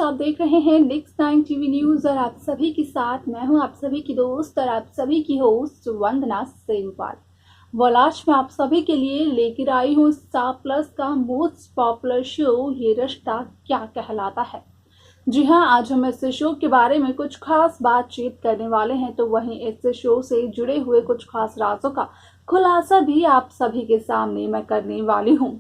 आप देख रहे हैं नेक्स्ट टाइम टीवी न्यूज़ और आप सभी के साथ मैं हूं आप सभी की दोस्त और आप सभी की होस्ट वंदना सेमवाल। आज मैं आप सभी के लिए लेकर आई हूं स्टार प्लस का मोस्ट पॉपुलर शो ये रिश्ता क्या कहलाता है। जी हाँ, आज हम इस शो के बारे में कुछ खास बातचीत करने वाले हैं, तो वहीं इस शो से जुड़े हुए कुछ खास राजों का खुलासा भी आप सभी के सामने मैं करने वाली हूँ।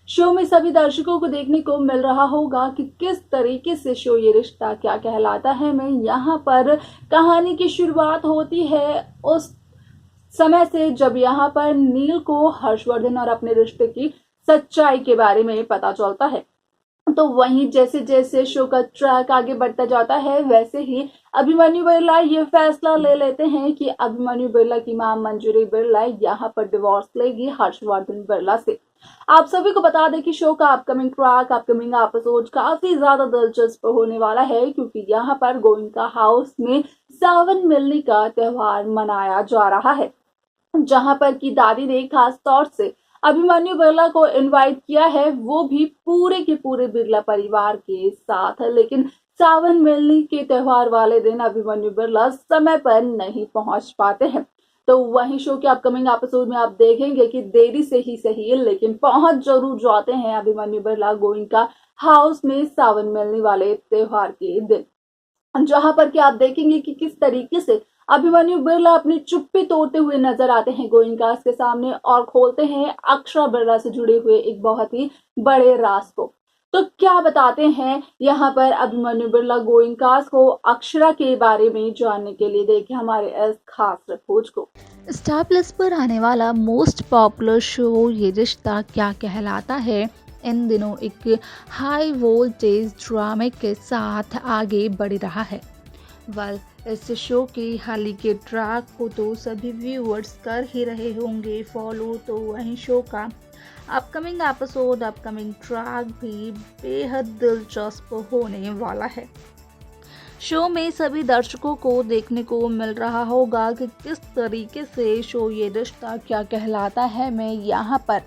शो में सभी दर्शकों को देखने को मिल रहा होगा कि किस तरीके से शो ये रिश्ता क्या कहलाता है में यहाँ पर कहानी की शुरुआत होती है उस समय से जब यहाँ पर नील को हर्षवर्धन और अपने रिश्ते की सच्चाई के बारे में पता चलता है। तो वहीं जैसे जैसे शो का ट्रैक आगे बढ़ता जाता है वैसे ही अभिमन्यु बिरला ये फैसला ले लेते हैं कि अभिमन्यु बिरला की मां मंजरी बिरला यहाँ पर डिवोर्स लेगी हर्षवर्धन बिरला से। आप सभी को बता दें कि शो का अपकमिंग ट्रैक अपकमिंग एपिसोड काफी ज्यादा दिलचस्प होने वाला है, क्योंकि यहाँ पर गोइंका हाउस में सावन मिलने का त्योहार मनाया जा रहा है, जहां पर की दादी ने खास तौर से अभिमन्यु बिरला को इनवाइट किया है, वो भी पूरे के पूरे बिरला परिवार के साथ। लेकिन सावन मिलनी के त्योहार वाले दिन अभिमन्यु बिरला समय पर नहीं पहुंच पाते हैं। तो वहीं शो के अपकमिंग एपिसोड में आप देखेंगे कि देरी से ही सही लेकिन पहुंच जरूर जाते हैं अभिमन्यु बिरला गोइंका हाउस में सावन मिलने वाले त्योहार के दिन, जहां पर कि आप देखेंगे कि किस तरीके से अभिमन्यु बिरला अपनी चुप्पी तोड़ते हुए नजर आते हैं गोइंकास के सामने और खोलते हैं अक्षरा बिरला से जुड़े हुए एक बहुत ही बड़े राज को। तो क्या बताते हैं यहाँ पर अभिमन्यु बिरला गोइंकास को अक्षरा के बारे में जानने के लिए देखिए हमारे इस खास रिपोर्ट को। स्टार प्लस पर आने वाला मोस्ट पॉपुलर शो ये रिश्ता क्या कहलाता है इन दिनों एक हाई वोल्टेज ड्रामे के साथ आगे बढ़ रहा है। इस शो के हाल ही के ट्रैक को तो सभी व्यूअर्स कर ही रहे होंगे फॉलो, तो वहीं शो का अपकमिंग एपिसोड अपकमिंग ट्रैक भी बेहद दिलचस्प होने वाला है। शो में सभी दर्शकों को देखने को मिल रहा होगा कि किस तरीके से शो ये रिश्ता क्या कहलाता है में यहाँ पर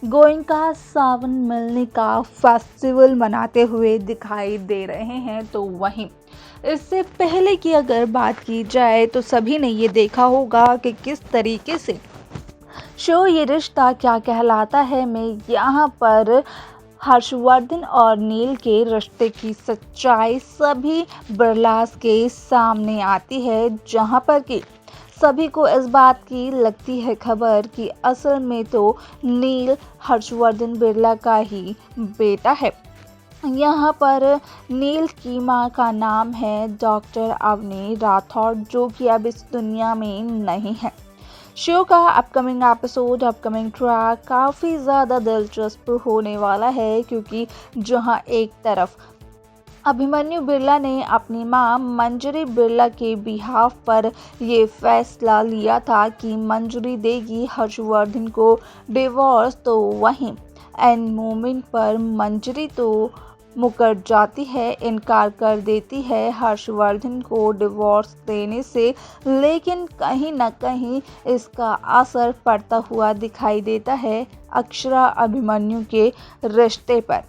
गोइंका सावन मिलने का फेस्टिवल मनाते हुए दिखाई दे रहे हैं। तो वहीं इससे पहले की अगर बात की जाए तो सभी ने ये देखा होगा कि किस तरीके से शो ये रिश्ता क्या कहलाता है में यहाँ पर हर्षवर्धन और नील के रिश्ते की सच्चाई सभी बिरलास के सामने आती है, जहाँ पर कि सभी को इस बात की लगती है खबर कि असल में तो नील हर्षवर्धन बिरला का ही बेटा है। यहाँ पर नील की मां का नाम है डॉक्टर अवनी राठौड़, जो कि अब इस दुनिया में नहीं है। शो का अपकमिंग एपिसोड अपकमिंग ट्रैक काफ़ी ज़्यादा दिलचस्प होने वाला है, क्योंकि जहाँ एक तरफ अभिमन्यु बिरला ने अपनी मां मंजरी बिरला के बिहाफ पर ये फैसला लिया था कि मंजरी देगी हर्षवर्धन को डिवोर्स, तो वहीं एंड मोमेंट पर मंजरी तो मुकर जाती है, इनकार कर देती है हर्षवर्धन को डिवोर्स देने से। लेकिन कहीं ना कहीं इसका असर पड़ता हुआ दिखाई देता है अक्षरा अभिमन्यु के रिश्ते पर।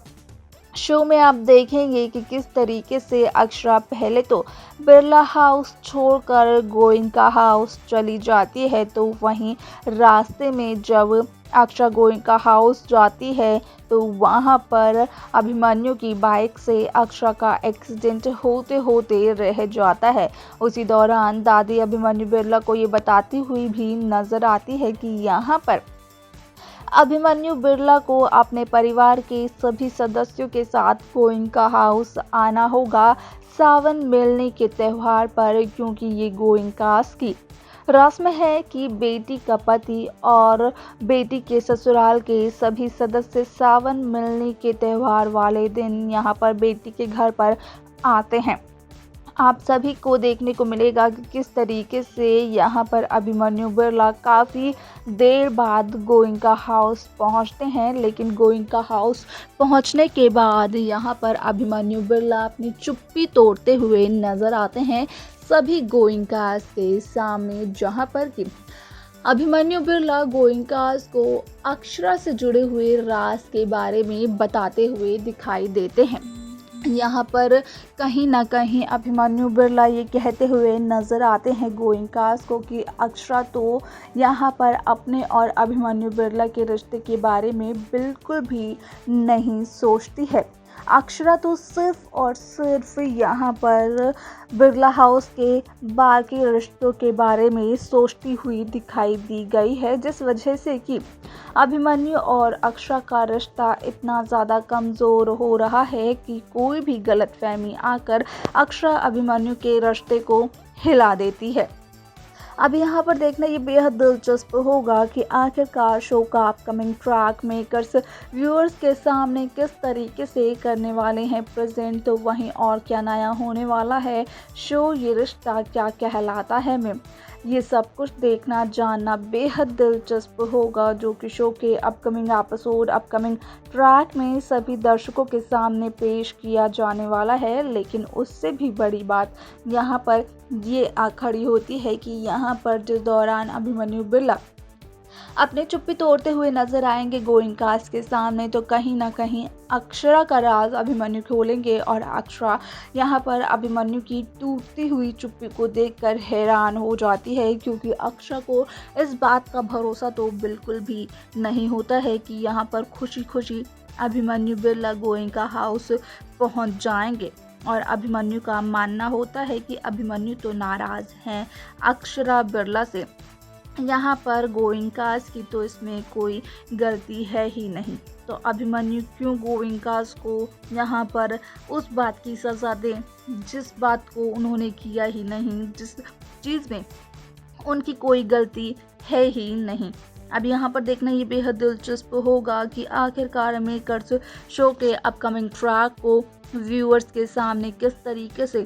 शो में आप देखेंगे कि किस तरीके से अक्षरा पहले तो बिरला हाउस छोड़कर गोइंका हाउस चली जाती है, तो वहीं रास्ते में जब अक्षरा गोइंका हाउस जाती है तो वहां पर अभिमन्यु की बाइक से अक्षरा का एक्सीडेंट होते होते रह जाता है। उसी दौरान दादी अभिमन्यु बिरला को ये बताती हुई भी नजर आती है कि यहाँ पर अभिमन्यु बिरला को अपने परिवार के सभी सदस्यों के साथ गोइंका हाउस आना होगा सावन मिलने के त्यौहार पर, क्योंकि ये गोइंकास की रस्म है कि बेटी का पति और बेटी के ससुराल के सभी सदस्य सावन मिलने के त्यौहार वाले दिन यहाँ पर बेटी के घर पर आते हैं। आप सभी को देखने को मिलेगा कि किस तरीके से यहाँ पर अभिमन्यु बिरला काफ़ी देर बाद गोइंका हाउस पहुँचते हैं, लेकिन गोइंका हाउस पहुँचने के बाद यहाँ पर अभिमन्यु बिरला अपनी चुप्पी तोड़ते हुए नज़र आते हैं सभी गोइंकास के सामने, जहाँ पर कि अभिमन्यु बिरला गोइंकास को अक्षरा से जुड़े हुए राज के बारे में बताते हुए दिखाई देते हैं। यहाँ पर कहीं ना कहीं अभिमन्यु बिरला ये कहते हुए नज़र आते हैं गोइंकास को कि अक्षरा तो यहाँ पर अपने और अभिमन्यु बिरला के रिश्ते के बारे में बिल्कुल भी नहीं सोचती है। अक्षरा तो सिर्फ और सिर्फ यहाँ पर बिरला हाउस के बाकी रिश्तों के बारे में सोचती हुई दिखाई दी गई है, जिस वजह से कि अभिमन्यु और अक्षरा का रिश्ता इतना ज़्यादा कमज़ोर हो रहा है कि कोई भी गलतफहमी आकर अक्षरा अभिमन्यु के रिश्ते को हिला देती है। अब यहाँ पर देखना ये बेहद दिलचस्प होगा कि आखिरकार शो का अपकमिंग ट्रैक मेकर्स व्यूअर्स के सामने किस तरीके से करने वाले हैं प्रेजेंट, तो वहीं और क्या नया होने वाला है शो ये रिश्ता क्या कहलाता है में, ये सब कुछ देखना जानना बेहद दिलचस्प होगा, जो कि शो के अपकमिंग एपिसोड अपकमिंग ट्रैक में सभी दर्शकों के सामने पेश किया जाने वाला है। लेकिन उससे भी बड़ी बात यहाँ पर ये आ खड़ी होती है कि यहाँ पर जिस दौरान अभिमन्यु बिरला अपने चुप्पी तोड़ते हुए नजर आएंगे गोइंकास के सामने, तो कहीं ना कहीं अक्षरा का राज अभिमन्यु खोलेंगे और अक्षरा यहाँ पर अभिमन्यु की टूटती हुई चुप्पी को देखकर हैरान हो जाती है, क्योंकि अक्षरा को इस बात का भरोसा तो बिल्कुल भी नहीं होता है कि यहाँ पर खुशी खुशी अभिमन्यु बिरला गोइंका हाउस पहुँच जाएंगे। और अभिमन्यु का मानना होता है कि अभिमन्यु तो नाराज़ हैं अक्षरा बिरला से, यहाँ पर गोइंकास की तो इसमें कोई गलती है ही नहीं, तो अभिमन्यु क्यों गोइंकास को यहाँ पर उस बात की सज़ा दें जिस बात को उन्होंने किया ही नहीं, जिस चीज़ में उनकी कोई गलती है ही नहीं। अब यहाँ पर देखना ये बेहद दिलचस्प होगा कि आखिरकार मेकर्स शो के अपकमिंग ट्रैक को व्यूअर्स के सामने किस तरीके से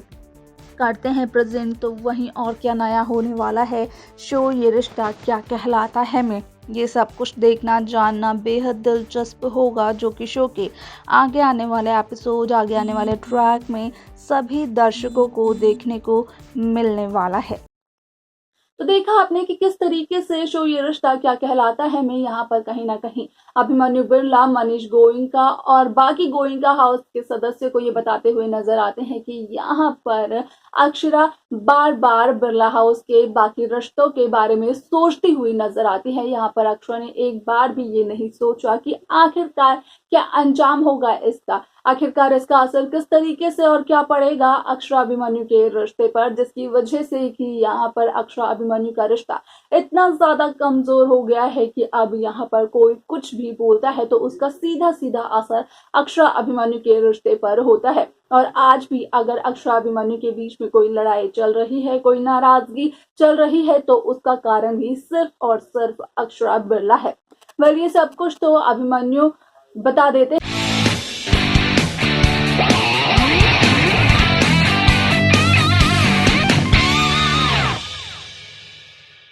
करते हैं प्रेजेंट, तो वहीं और क्या नया होने वाला है शो ये रिश्ता क्या कहलाता है में, ये सब कुछ देखना जानना बेहद दिलचस्प होगा, जो कि शो के आगे आने वाले एपिसोड आगे आने वाले ट्रैक में सभी दर्शकों को देखने को मिलने वाला है। तो देखा आपने कि किस तरीके से शो ये रिश्ता क्या कहलाता है में यहाँ पर कहीं ना कहीं अभिमन्यु बिरला, मनीष गोइंका और बाकी गोइंका हाउस के सदस्य को ये बताते हुए नजर आते हैं कि यहाँ पर अक्षरा बार बार बिरला हाउस के बाकी रिश्तों के बारे में सोचती हुई नजर आती है। यहाँ पर अक्षरा ने एक बार भी ये नहीं सोचा कि आखिरकार क्या अंजाम होगा इसका, आखिरकार इसका असर किस तरीके से और क्या पड़ेगा अक्षरा अभिमन्यु के रिश्ते पर, जिसकी वजह से कि यहाँ पर अक्षरा अभिमन्यु का रिश्ता इतना ज्यादा कमजोर हो गया है कि अब यहाँ पर कोई कुछ भी बोलता है तो उसका सीधा सीधा असर अक्षरा अभिमन्यु के रिश्ते पर होता है। और आज भी अगर अक्षरा अभिमन्यु के बीच में कोई लड़ाई चल रही है, कोई नाराजगी चल रही है, तो उसका कारण भी सिर्फ और सिर्फ अक्षरा बिरला है। वेल, ये सब कुछ तो अभिमन्यु बता देते